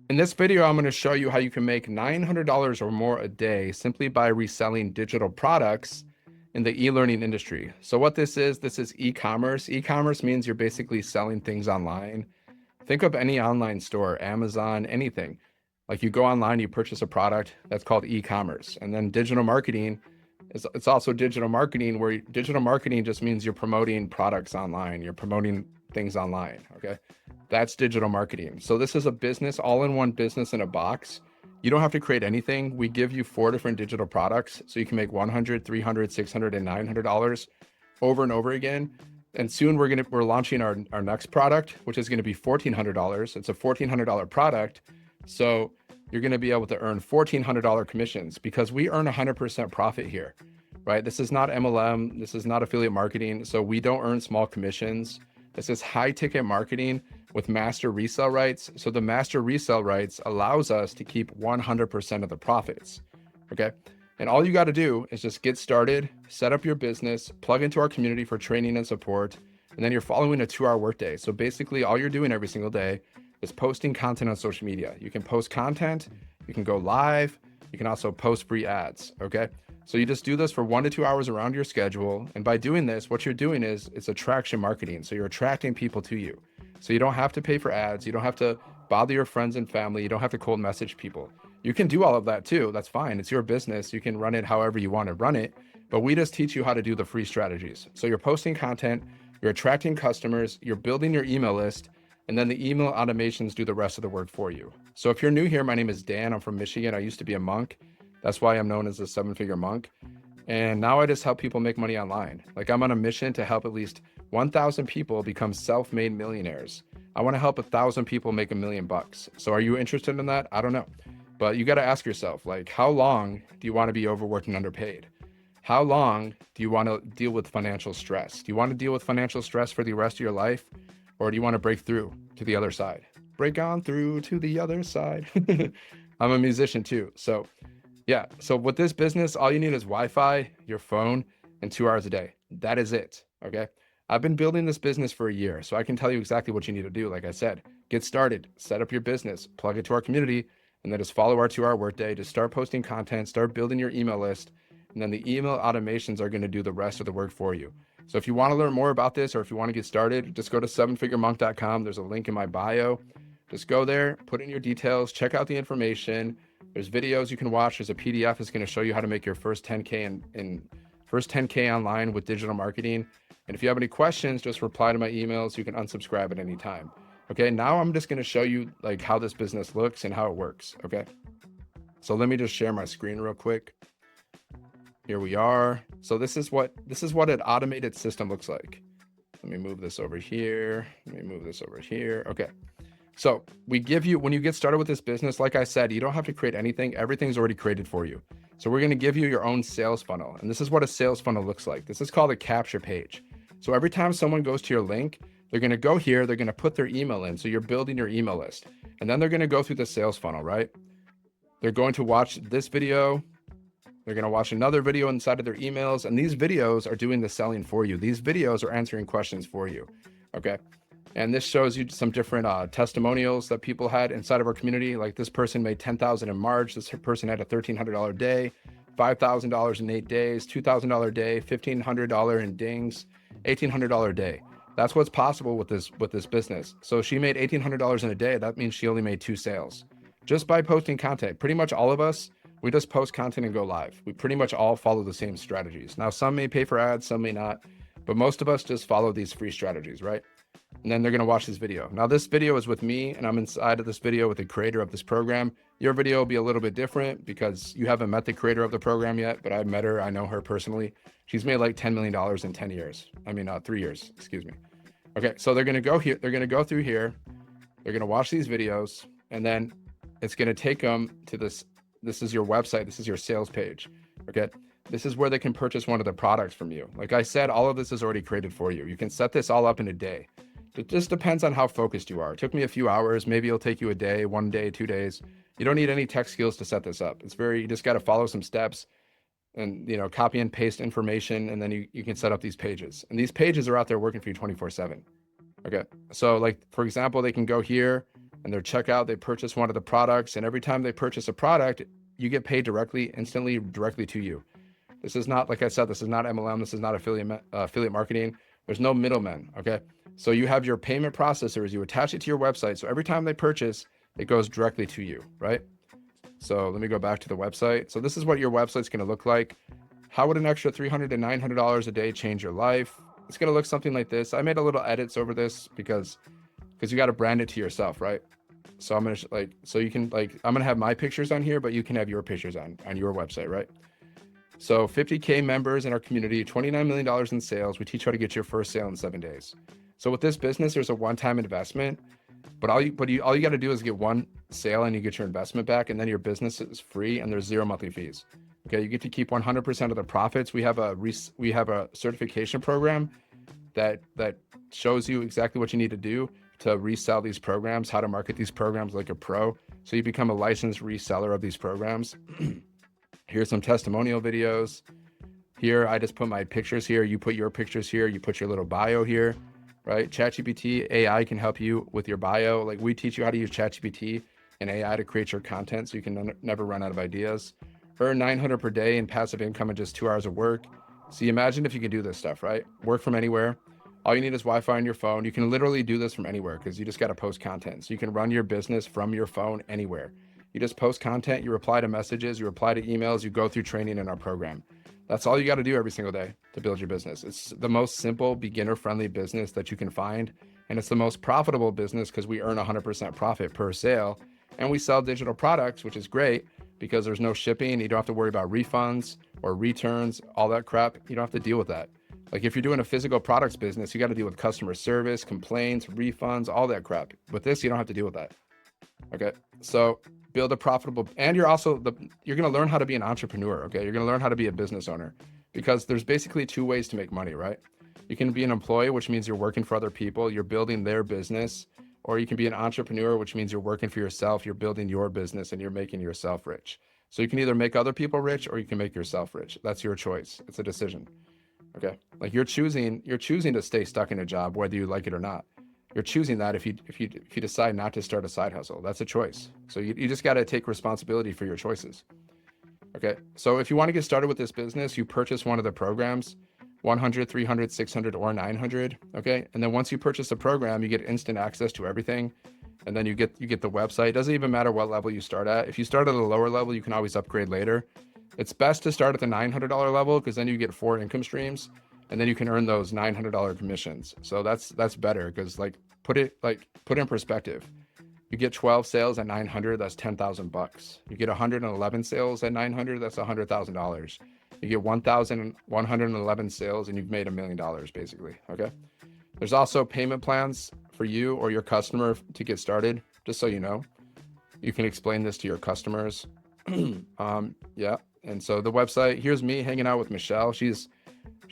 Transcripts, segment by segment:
In this video, I'm going to show you how you can make $900 or more a day simply by reselling digital products in the e-learning industry. So what this is e-commerce. E-commerce means you're basically selling things online. Think of any online store, Amazon, anything. Like you go online, you purchase a product, that's called e-commerce. And then digital marketing it's also digital marketing, where digital marketing just means you're promoting products online, you're promoting things online, okay? That's digital marketing. So this is a business, all-in-one business in a box. You don't have to create anything. We give you 4 different digital products so you can make $100, $300, $600, and $900 over and over again. And soon we're launching our next product, which is going to be $1,400. It's a $1,400 product. So you're going to be able to earn $1,400 commissions because we earn 100% profit here, right? This is not MLM. This is not affiliate marketing. So we don't earn small commissions. This is high ticket marketing with master resell rights. So the master resell rights allows us to keep 100% of the profits, okay? And all you got to do is just get started, set up your business, plug into our community for training and support, and then you're following a 2-hour workday. So basically all you're doing every single day is posting content on social media. You can post content, you can go live, you can also post free ads, okay? So you just do this for 1 to 2 hours around your schedule. And by doing this, what you're doing is it's attraction marketing. So you're attracting people to you. So you don't have to pay for ads. You don't have to bother your friends and family. You don't have to cold message people. You can do all of that too. That's fine. It's your business. You can run it however you want to run it. But we just teach you how to do the free strategies. So you're posting content, you're attracting customers, you're building your email list, and then the email automations do the rest of the work for you. So if you're new here, my name is Dan. I'm from Michigan. I used to be a monk. That's why I'm known as a 7-figure monk. And now I just help people make money online. Like I'm on a mission to help at least 1,000 people become self-made millionaires. I want to help 1,000 people make $1 million. So are you interested in that? I don't know. But you got to ask yourself, like, how long do you want to be overworked and underpaid? How long do you want to deal with financial stress? Do you want to deal with financial stress for the rest of your life? Or do you want to break through to the other side? Break on through to the other side. I'm a musician too. So yeah, so with this business, all you need is Wi-Fi, your phone, and 2 hours a day. That is it, okay? I've been building this business for a year, so I can tell you exactly what you need to do. Like I said, get started, set up your business, plug it to our community, and then just follow our 2-hour workday. Just start posting content, start building your email list, and then the email automations are gonna do the rest of the work for you. So if you wanna learn more about this, or if you wanna get started, just go to 7figuremonk.com. There's a link in my bio. Just go there, put in your details, check out the information. There's videos you can watch. There's a PDF that's going to show you how to make your first 10K first 10K online with digital marketing. And if you have any questions, just reply to my emails. You can unsubscribe at any time. Okay, now I'm just going to show you like how this business looks and how it works. Okay, so let me just share my screen real quick. Here we are. So this is what an automated system looks like. Let me move this over here. Let me move this over here. Okay. So we give you, when you get started with this business, like I said, you don't have to create anything. Everything's already created for you. So we're going to give you your own sales funnel. And this is what a sales funnel looks like. This is called a capture page. So every time someone goes to your link, they're going to go here, they're going to put their email in. So you're building your email list. And then they're going to go through the sales funnel, right? They're going to watch this video. They're going to watch another video inside of their emails. And these videos are doing the selling for you. These videos are answering questions for you. Okay. And this shows you some different testimonials that people had inside of our community. Like this person made $10,000 in March. This person had a $1,300 day, $5,000 in 8 days, $2,000 day, $1,500 in dings, $1,800 day. That's what's possible with this business. So she made $1,800 in a day. That means she only made 2 sales just by posting content. Pretty much all of us, we just post content and go live. We pretty much all follow the same strategies. Now, some may pay for ads, some may not, but most of us just follow these free strategies, right? And then they're going to watch this video. Now this video is with me and I'm inside of this video with the creator of this program. Your video will be a little bit different because you haven't met the creator of the program yet, but I've met her. I know her personally. She's made like $10 million in 10 years. I mean, 3 years, excuse me. Okay. So they're going to go here. They're going to go through here. They're going to watch these videos and then it's going to take them to this. This is your website. This is your sales page. Okay. This is where they can purchase one of the products from you. Like I said, all of this is already created for you. You can set this all up in a day. It just depends on how focused you are. It took me a few hours. Maybe it'll take you a day, 1 day, 2 days. You don't need any tech skills to set this up. It's very, you just got to follow some steps and, you know, copy and paste information. And then you can set up these pages. And these pages are out there working for you 24/7. Okay. So like, for example, they can go here and their checkout, they purchase one of the products, and every time they purchase a product, you get paid instantly, directly to you. This is not, like I said, this is not MLM. This is not affiliate marketing. There's no middlemen. Okay. So you have your payment processors, you attach it to your website. So every time they purchase, it goes directly to you, right? So let me go back to the website. So this is what your website's going to look like. How would an extra $300 to $900 a day change your life? It's going to look something like this. I made a little edits over this because you got to brand it to yourself, right? So I'm going to I'm going to have my pictures on here, but you can have your pictures on your website, right? So 50K members in our community, $29 million in sales. We teach you how to get your first sale in 7 days. So with this business, there's a one-time investment, but all you got to do is get one sale and you get your investment back, and then your business is free and there's zero monthly fees. Okay, you get to keep 100% of the profits. We have a certification program that shows you exactly what you need to do to resell these programs, how to market these programs like a pro. So you become a licensed reseller of these programs. Here's some testimonial videos. Here, I just put my pictures here. You put your pictures here. You put your little bio here, right? ChatGPT AI can help you with your bio. Like, we teach you how to use ChatGPT and AI to create your content so you can never run out of ideas. Earn $900 per day in passive income in just 2 hours of work. So you imagine if you can do this stuff, right? Work from anywhere. All you need is Wi-Fi on your phone. You can literally do this from anywhere because you just got to post content. So you can run your business from your phone anywhere. You just post content, you reply to messages, you reply to emails, you go through training in our program. That's all you got to do every single day to build your business. It's the most simple, beginner-friendly business that you can find. And it's the most profitable business because we earn 100% profit per sale. And we sell digital products, which is great because there's no shipping. You don't have to worry about refunds or returns, all that crap. You don't have to deal with that. Like, if you're doing a physical products business, you got to deal with customer service, complaints, refunds, all that crap. With this, you don't have to deal with that. Okay. So build a profitable, and you're going to learn how to be an entrepreneur. Okay. You're going to learn how to be a business owner, because there's basically two ways to make money, right? You can be an employee, which means you're working for other people, you're building their business, or you can be an entrepreneur, which means you're working for yourself, you're building your business and you're making yourself rich. So you can either make other people rich or you can make yourself rich. That's your choice. It's a decision. Okay. Like, you're choosing to stay stuck in a job, whether you like it or not. You're choosing that if you decide not to start a side hustle. That's a choice. So you just got to take responsibility for your choices. Okay. So if you want to get started with this business, you purchase one of the programs, 100, 300, 600, or 900. Okay. And then once you purchase the program, you get instant access to everything. And then you get the website. It doesn't even matter what level you start at. If you start at a lower level, you can always upgrade later. It's best to start at the $900 level, because then you get 4 income streams, and then you can earn those $900 commissions. So that's better, because put it in perspective. You get 12 sales at 900, that's $10,000. You get 111 sales at 900, that's $100,000. You get 1,111 sales and you've made $1 million basically. Okay. There's also payment plans for you or your customer to get started. Just so you know, you can explain this to your customers. Yeah. And so the website, here's me hanging out with Michelle. She's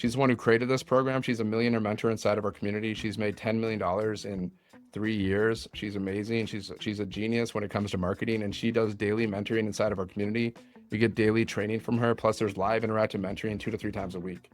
the one who created this program. She's a millionaire mentor inside of our community. She's made $10 million in 3 years. She's amazing. She's a genius when it comes to marketing, and she does daily mentoring inside of our community. We get daily training from her. Plus there's live interactive mentoring 2 to 3 times a week.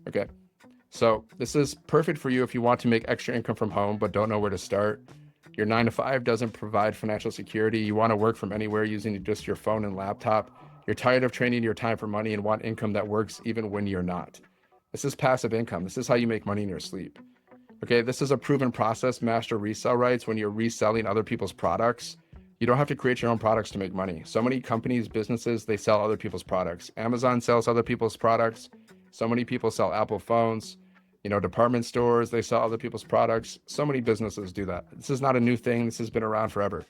Okay. So this is perfect for you if you want to make extra income from home, but don't know where to start. Your 9 to 5 doesn't provide financial security. You want to work from anywhere using just your phone and laptop. You're tired of trading your time for money and want income that works even when you're not. This is passive income. This is how you make money in your sleep. Okay, this is a proven process. Master resell rights. When you're reselling other people's products, you don't have to create your own products to make money. So many companies, businesses, they sell other people's products. Amazon sells other people's products. So many people sell Apple phones. Department stores, they sell other people's products. So many businesses do that. This is not a new thing. This has been around forever.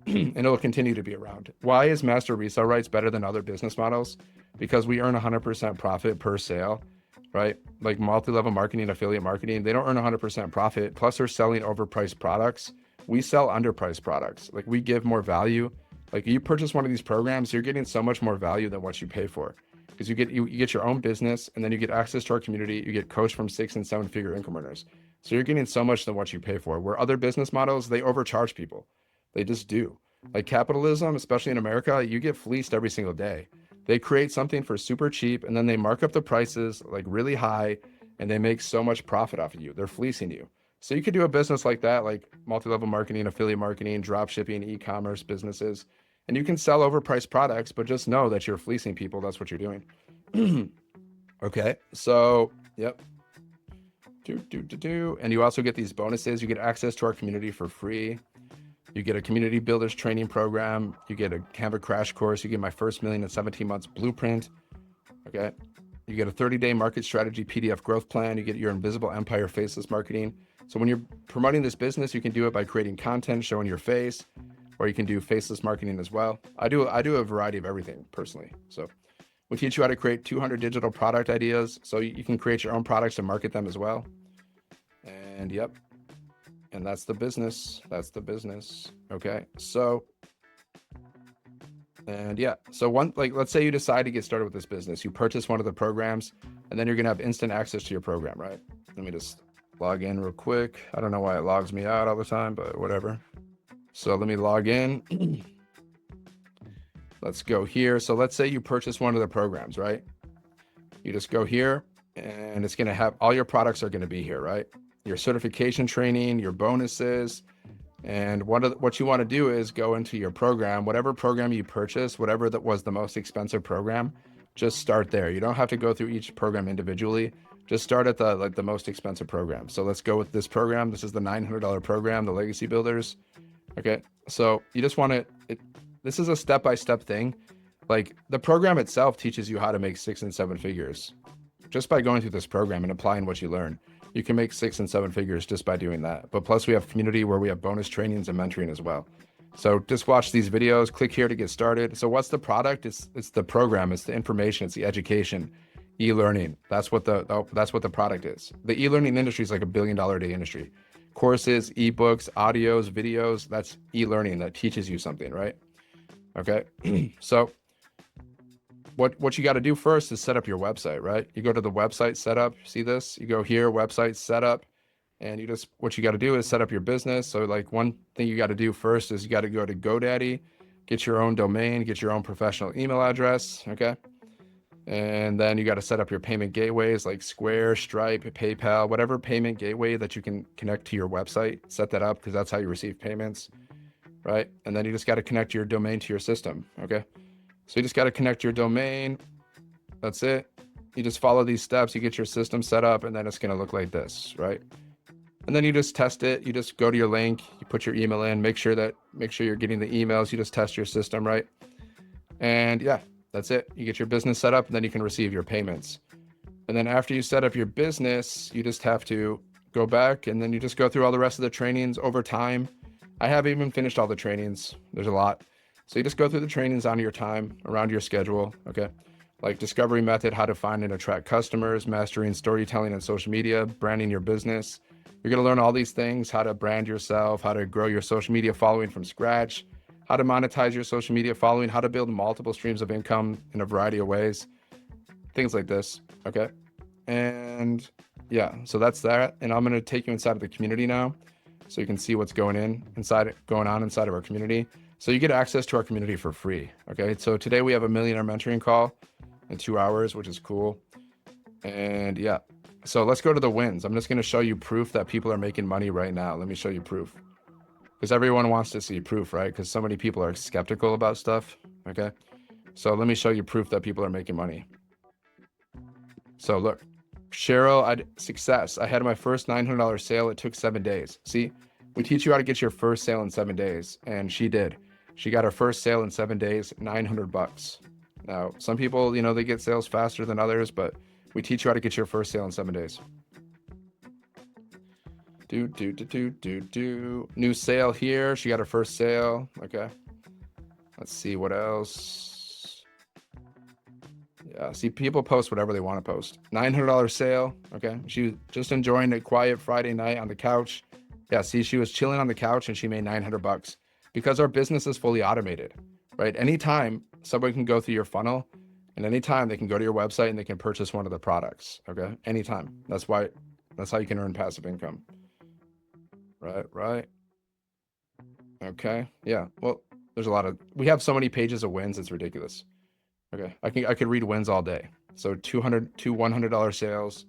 And it will continue to be around. Why is master resell rights better than other business models? Because we earn 100% profit per sale, right? Like multi-level marketing, affiliate marketing, they don't earn 100% profit. Plus they're selling overpriced products. We sell underpriced products. Like, we give more value. Like, you purchase one of these programs, you're getting so much more value than what you pay for. Because you get your own business, and then you get access to our community. You get coached from 6 and 7 figure income earners. So you're getting so much than what you pay for. Where other business models, they overcharge people. They just do. Like capitalism, especially in America, you get fleeced every single day. They create something for super cheap, and then they mark up the prices like really high, and they make so much profit off of you. They're fleecing you. So you could do a business like that, like multi-level marketing, affiliate marketing, drop shipping, e-commerce businesses, and you can sell overpriced products, but just know that you're fleecing people. That's what you're doing. Okay, so yep. And you also get these bonuses. You get access to our community for free. You get a community builders training program. You get a Canva crash course. You get my first million in 17 months blueprint. Okay. You get a 30-day market strategy PDF growth plan. You get your invisible empire faceless marketing. So when you're promoting this business, you can do it by creating content, showing your face, or you can do faceless marketing as well. I do a variety of everything personally. So we teach you how to create 200 digital product ideas. So you can create your own products and market them as well. And yep. And that's the business. That's the business. Okay. So, and yeah. So let's say you decide to get started with this business. You purchase one of the programs, and then you're going to have instant access to your program, right? Let me just log in real quick. I don't know why it logs me out all the time, but whatever. So let me log in. Let's go here. So let's say you purchase one of the programs, right? You just go here, and it's going to have all your products are going to be here, right? Your certification training, your bonuses. And what you want to do is go into your program, whatever program you purchase, whatever that was the most expensive program, just start there. You don't have to go through each program individually. Just start at the most expensive program. So let's go with this program. This is the $900 program, the Legacy Builders. Okay. So you just want to, this is a step-by-step thing. Like the program itself teaches you how to make 6 and 7 figures just by going through this program and applying what you learn. You can make 6 and 7 figures just by doing that. But plus we have community where we have bonus trainings and mentoring as well. So just watch these videos, click here to get started. So what's the product? It's the program, it's the information, it's the education, e-learning. That's what the product is. The e-learning industry is like $1 billion a day industry. Courses, ebooks, audios, videos, that's e-learning that teaches you something, right? Okay. So what you got to do first is set up your website, right? You go to the website setup, see this? You go here, website setup, and what you got to do is set up your business. So like one thing you got to do first is you got to go to GoDaddy, get your own domain, get your own professional email address, okay? And then you got to set up your payment gateways like Square, Stripe, PayPal, whatever payment gateway that you can connect to your website, set that up because that's how you receive payments, right? And then you just got to connect your domain to your system, okay? So you just got to connect your domain. That's it. You just follow these steps, you get your system set up, and then it's going to look like this, right? And then you just test it. You just go to your link, you put your email in, make sure you're getting the emails. You just test your system, right? And yeah, that's it. You get your business set up, and then you can receive your payments. And then after you set up your business, you just have to go back, and then you just go through all the rest of the trainings over time. I haven't even finished all the trainings. There's a lot. So you just go through the trainings on your time, around your schedule, okay? Like discovery method, how to find and attract customers, mastering storytelling and social media, branding your business. You're gonna learn all these things, how to brand yourself, how to grow your social media following from scratch, how to monetize your social media following, how to build multiple streams of income in a variety of ways, things like this, okay? And yeah, so that's that. And I'm gonna take you inside of the community now so you can see what's going on inside of our community. So you get access to our community for free, okay? So today we have a millionaire mentoring call in 2 hours, which is cool. And yeah, so let's go to the wins. I'm just gonna show you proof that people are making money right now. Let me show you proof. Because everyone wants to see proof, right? Because so many people are skeptical about stuff, okay? So let me show you proof that people are making money. So look, Cheryl, success. I had my first $900 sale. It took 7 days. See, we teach you how to get your first sale in 7 days, and she did. She got her first sale in 7 days, $900. Now, some people, they get sales faster than others, but we teach you how to get your first sale in 7 days. New sale here. She got her first sale. Okay. Let's see what else. Yeah, see, people post whatever they want to post. $900 sale. Okay. She was just enjoying a quiet Friday night on the couch. Yeah, see, she was chilling on the couch and she made $900 because our business is fully automated, right? Anytime someone can go through your funnel and anytime they can go to your website and they can purchase one of the products. Okay. Anytime. That's how you can earn passive income. Right. Okay. Yeah. Well, we have so many pages of wins. It's ridiculous. Okay. I could read wins all day. So $200 to $100 sales.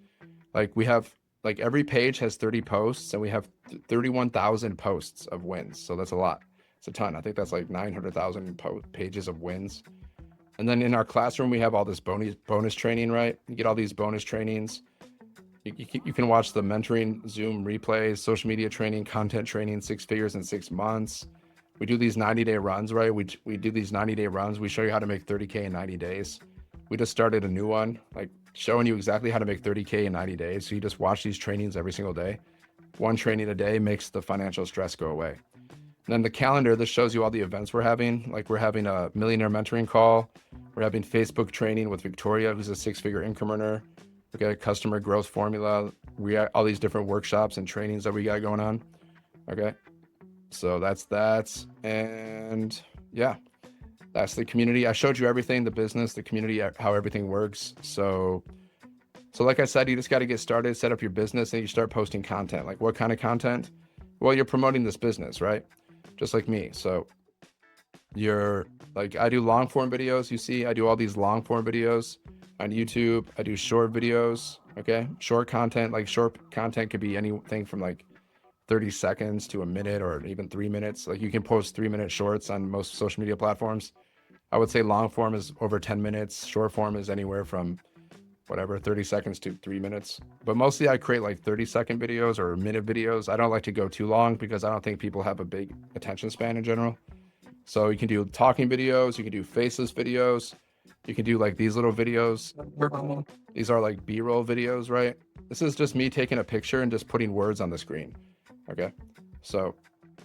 Like we have like every page has 30 posts, and we have 31,000 posts of wins. So that's a lot. It's a ton. I think that's like 900,000 pages of wins. And then in our classroom, we have all this bonus training, right? You get all these bonus trainings. You can watch the mentoring Zoom replays, social media training, content training, 6 figures in 6 months. We do these 90-day runs, right? We do these 90-day runs. We show you how to make 30K in 90 days. We just started a new one, like showing you exactly how to make 30K in 90 days. So you just watch these trainings every single day. One training a day makes the financial stress go away. And then the calendar, this shows you all the events we're having. Like we're having a millionaire mentoring call. We're having Facebook training with Victoria, who's a 6-figure income earner. Okay, customer growth formula. We got all these different workshops and trainings that we got going on. Okay, so that's that. And yeah, that's the community. I showed you everything, the business, the community, how everything works. So like I said, you just got to get started, set up your business, and you start posting content. Like what kind of content? Well, you're promoting this business, right? Just like me. So you're like, I do long form videos. You see, I do all these long form videos on YouTube. I do short videos. Okay. Short content, like short content could be anything from like 30 seconds to a minute or even 3 minutes. Like you can post 3-minute shorts on most social media platforms. I would say long form is over 10 minutes. Short form is anywhere from whatever, 30 seconds to 3 minutes. But mostly I create like 30-second videos or minute videos. I don't like to go too long because I don't think people have a big attention span in general. So you can do talking videos, you can do faceless videos, you can do like these little videos. These are like B-roll videos, right? This is just me taking a picture and just putting words on the screen. Okay. So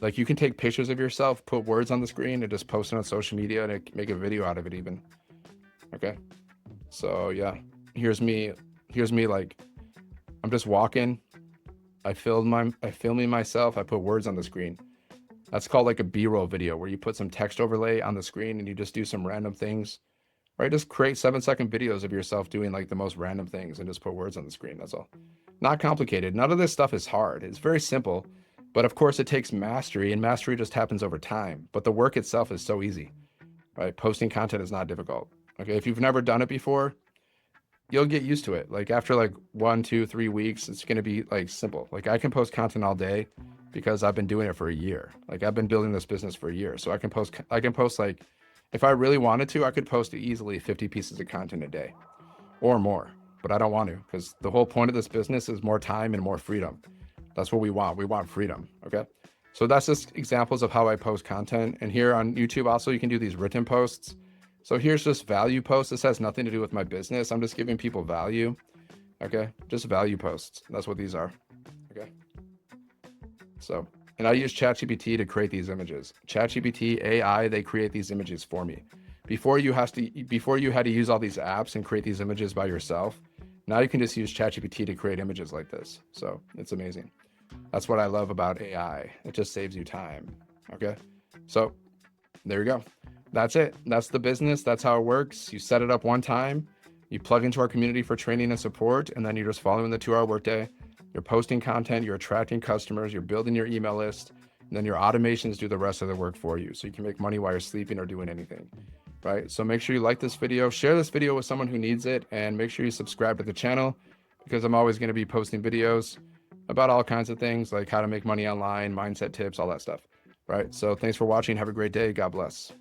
like you can take pictures of yourself, put words on the screen, and just post it on social media and make a video out of it even. Okay. So yeah, here's me like I'm just walking. I filming myself, I put words on the screen. That's called like a B-roll video, where you put some text overlay on the screen and you just do some random things, right? Just create 7-second videos of yourself doing like the most random things and just put words on the screen. That's all. Not complicated. None of this stuff is hard. It's very simple, but of course it takes mastery, and mastery just happens over time. But the work itself is so easy, right? Posting content is not difficult. Okay. If you've never done it before, you'll get used to it. Like after like 1, 2, 3 weeks, it's going to be like simple. Like I can post content all day because I've been doing it for a year. Like I've been building this business for a year. So I can post like, if I really wanted to, I could post easily 50 pieces of content a day or more, but I don't want to, because the whole point of this business is more time and more freedom. That's what we want. We want freedom. Okay. So that's just examples of how I post content. And here on YouTube also, you can do these written posts. So here's just value posts. This has nothing to do with my business. I'm just giving people value. Okay. Just value posts. That's what these are. Okay. So, and I use ChatGPT to create these images. ChatGPT, AI, they create these images for me. Before you had to use all these apps and create these images by yourself, now you can just use ChatGPT to create images like this. So it's amazing. That's what I love about AI. It just saves you time. Okay. So there you go. That's it. That's the business. That's how it works. You set it up one time, you plug into our community for training and support, and then you're just following the 2-hour workday. You're posting content, you're attracting customers, you're building your email list, and then your automations do the rest of the work for you. So you can make money while you're sleeping or doing anything, right? So make sure you like this video, share this video with someone who needs it, and make sure you subscribe to the channel, because I'm always going to be posting videos about all kinds of things, like how to make money online, mindset tips, all that stuff, right? So thanks for watching. Have a great day. God bless.